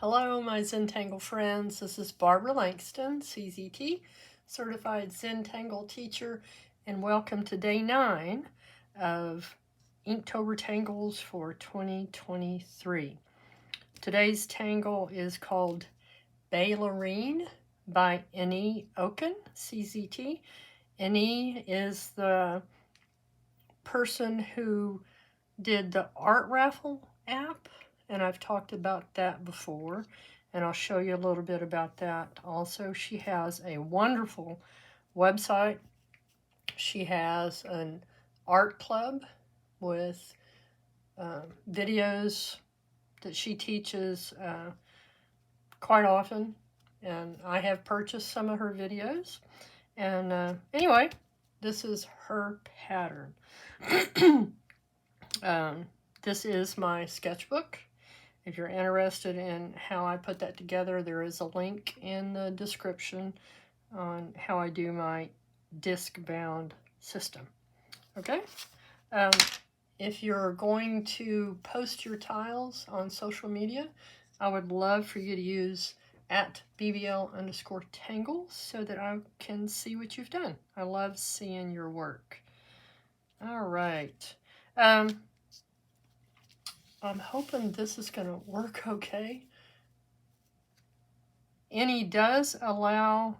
Hello, my Zentangle friends. This is Barbara Langston, CZT, Certified Zentangle Teacher, and welcome to day 9 of Inktober Tangles for 2023. Today's tangle is called Bailarine by Eni Oken, CZT. Eni is the person who did the art raffle app, and I've talked about that before, and I'll show you a little bit about that. Also, she has a wonderful website. She has an art club with videos that she teaches quite often, and I have purchased some of her videos. And anyway, this is her pattern. This is my sketchbook. If you're interested in how I put that together, there is a link in the description on how I do my disc-bound system. Okay? If you're going to post your tiles on social media, I would love for you to use @BBL_tangles so that I can see what you've done. I love seeing your work. All right. I'm hoping this is going to work okay. Eni does allow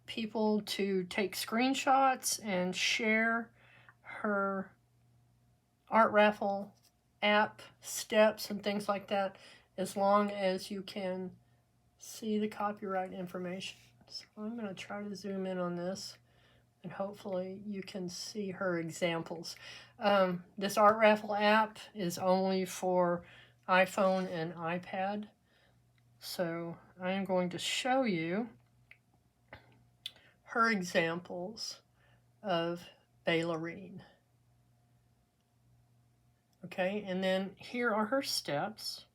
people to take screenshots and share her art raffle app steps and things like that, as long as you can see the copyright information. So I'm going to try to zoom in on this, and hopefully you can see her examples. This art raffle app is only for iPhone and iPad. So I am going to show you her examples of Bailarine. Okay, and then here are her steps.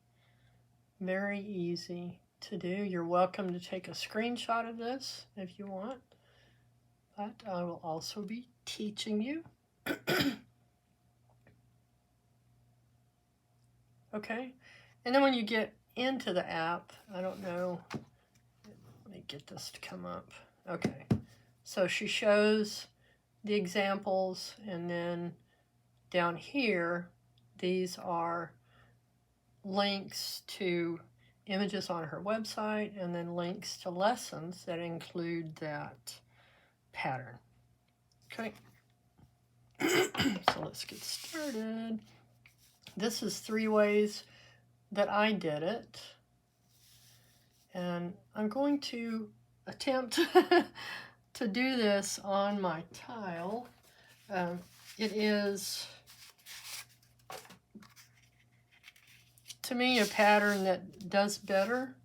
Very easy to do. You're welcome to take a screenshot of this if you want, but I will also be teaching you. Okay, and then when you get into the app, I don't know, let me get this to come up. Okay, so she shows the examples, and then down here, these are links to images on her website, and then links to lessons that include that pattern. Okay, so let's get started. This is 3 ways that I did it, and I'm going to attempt to do this on my tile. It is, to me, a pattern that does better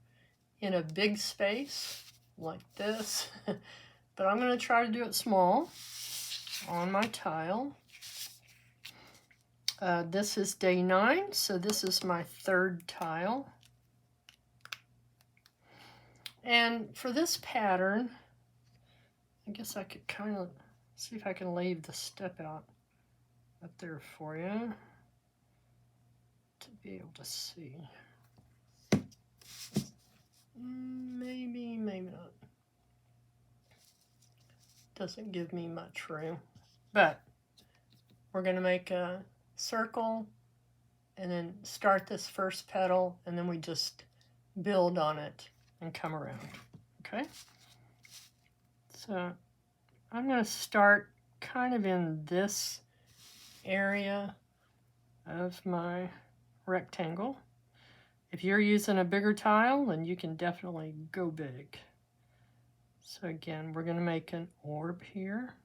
in a big space like this, but I'm going to try to do it small on my tile. This is day 9, so this is my 3rd tile. And for this pattern, I guess I could kind of see if I can leave the step out up there for you to be able to see. Maybe, maybe not. Doesn't give me much room, but we're going to make a circle and then start this first petal, and then we just build on it and come around. Okay, so I'm going to start kind of in this area of my rectangle. If you're using a bigger tile, then you can definitely go big. So again, we're going to make an orb here.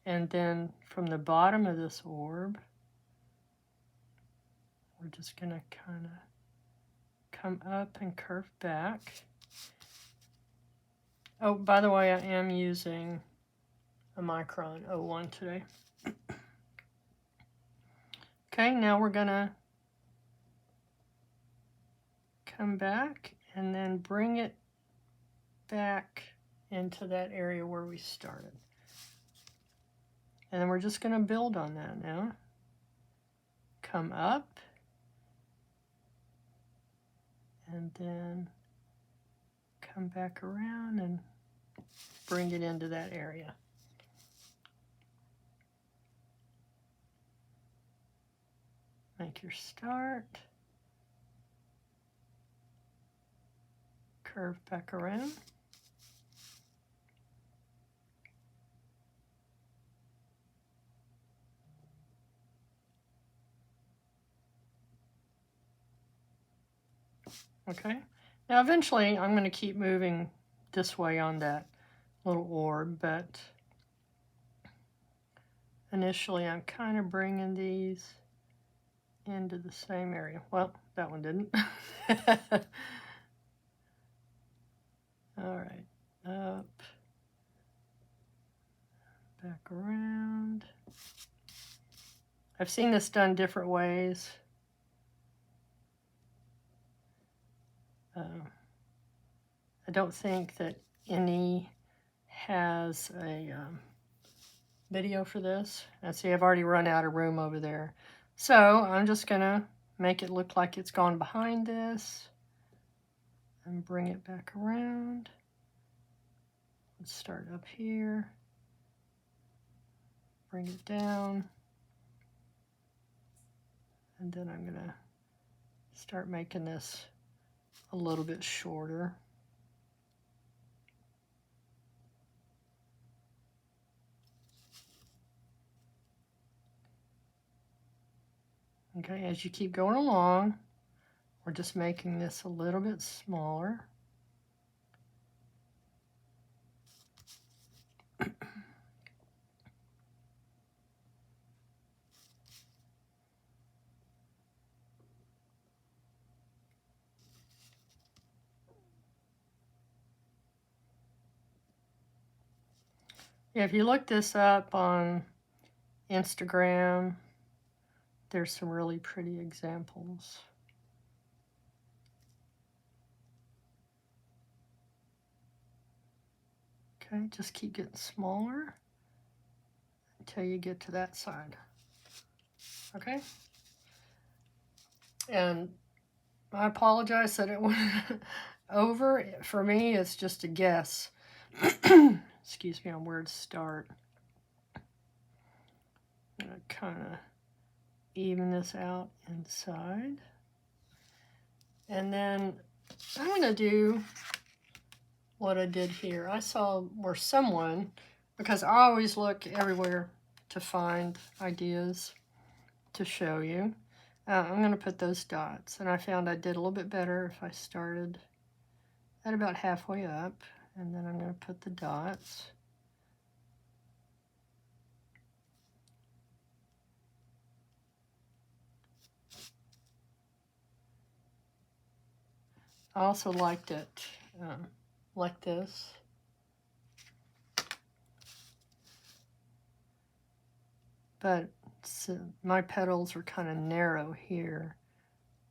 And then from the bottom of this orb, we're just going to kind of come up and curve back. Oh, by the way, I am using a Micron 01 today. Okay, now we're going to come back and then bring it back into that area where we started. And then we're just going to build on that now. Come up and then come back around and bring it into that area. Make your start, curve back around. Okay, now eventually I'm going to keep moving this way on that little orb, but initially I'm kind of bringing these into the same area. Well, that one didn't. All right, up, back around. I've seen this done different ways. I don't think that Eni has a video for this. And see, I've already run out of room over there. So I'm just gonna make it look like it's gone behind this and bring it back around. Let's start up here, bring it down, and then I'm gonna start making this a little bit shorter. Okay, as you keep going along, we're just making this a little bit smaller. Yeah, if you look this up on Instagram, there's some really pretty examples. Okay, just keep getting smaller until you get to that side. Okay? And I apologize that it went over. For me, it's just a guess. Excuse me on where to start. I'm going to kind of even this out inside. And then I'm going to do what I did here. I saw where someone, because I always look everywhere to find ideas to show you. I'm going to put those dots, and I found I did a little bit better if I started at about halfway up, and then I'm going to put the dots. I also liked it like this. But my petals are kind of narrow here,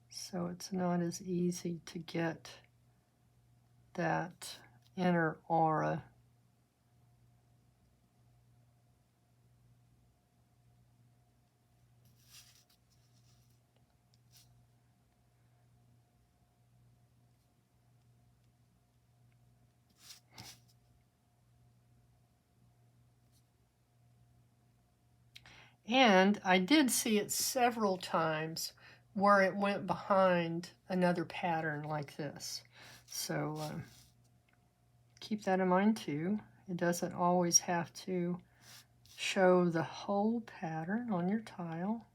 so it's not as easy to get that inner aura. And I did see it several times where it went behind another pattern like this. So keep that in mind too. It doesn't always have to show the whole pattern on your tile.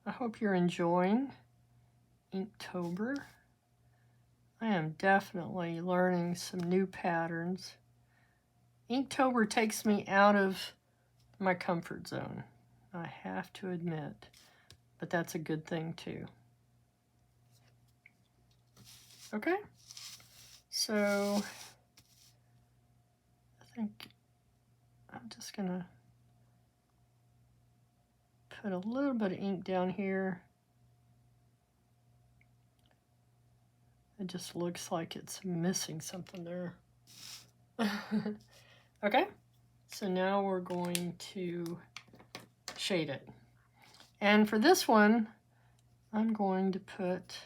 I hope you're enjoying Inktober. I am definitely learning some new patterns. Inktober takes me out of my comfort zone, I have to admit, but that's a good thing too. Okay, so I think I'm just gonna put a little bit of ink down here. It just looks like it's missing something there. Okay, so now we're going to shade it. And for this one, I'm going to put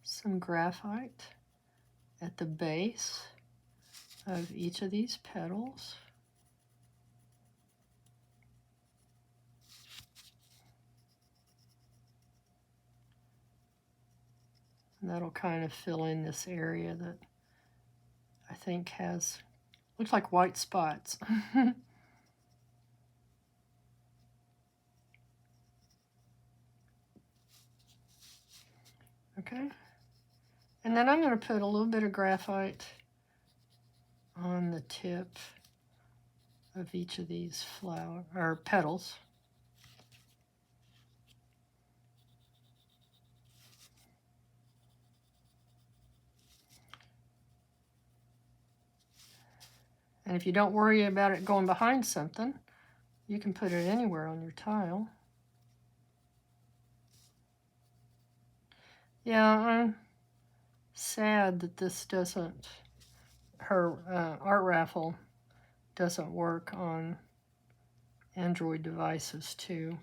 some graphite at the base of each of these petals. And that'll kind of fill in this area that I think has, looks like white spots. Okay. And then I'm going to put a little bit of graphite on the tip of each of these petals. And if you don't worry about it going behind something, you can put it anywhere on your tile. Yeah, I'm sad that this doesn't, her art raffle doesn't work on Android devices too.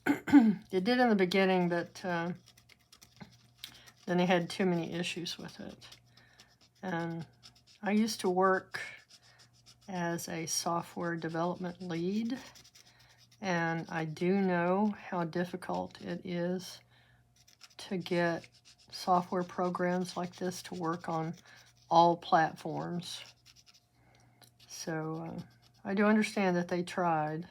It did in the beginning, but then they had too many issues with it. And I used to work as a software development lead, and I do know how difficult it is to get software programs like this to work on all platforms. So I do understand that they tried,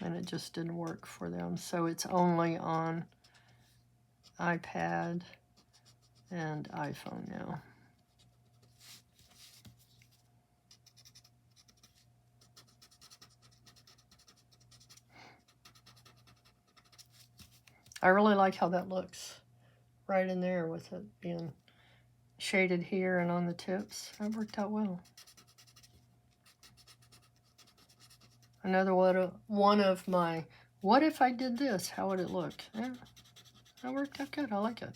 and it just didn't work for them. So it's only on iPad and iPhone now. I really like how that looks right in there with it being shaded here and on the tips. That worked out well. Another one of my, what if I did this? How would it look? Yeah, that worked out good. I like it.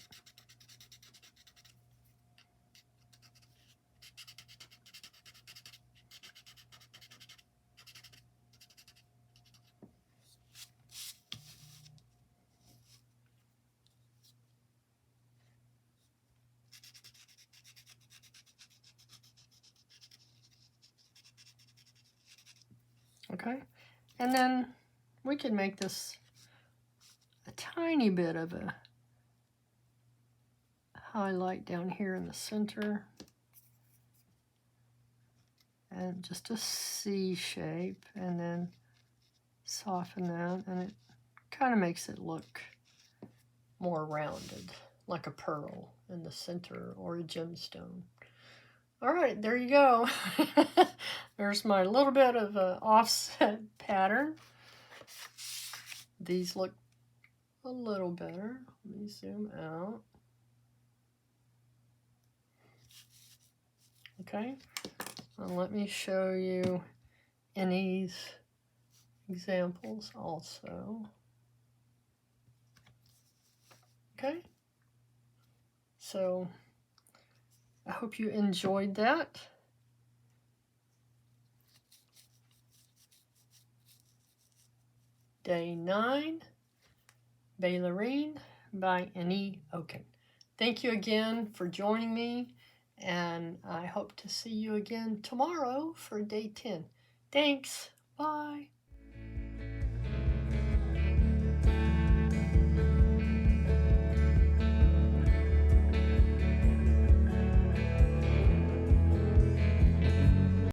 Okay, and then we can make this a tiny bit of a highlight down here in the center. And just a C shape, and then soften that, and it kind of makes it look more rounded, like a pearl in the center or a gemstone. All right, there you go. There's my little bit of offset pattern. These look a little better. Let me zoom out. Okay, well, let me show you Eni's examples also. Okay, so I hope you enjoyed that. Day 9, Bailarine by Eni Oken. Thank you again for joining me, and I hope to see you again tomorrow for day 10. Thanks. Bye.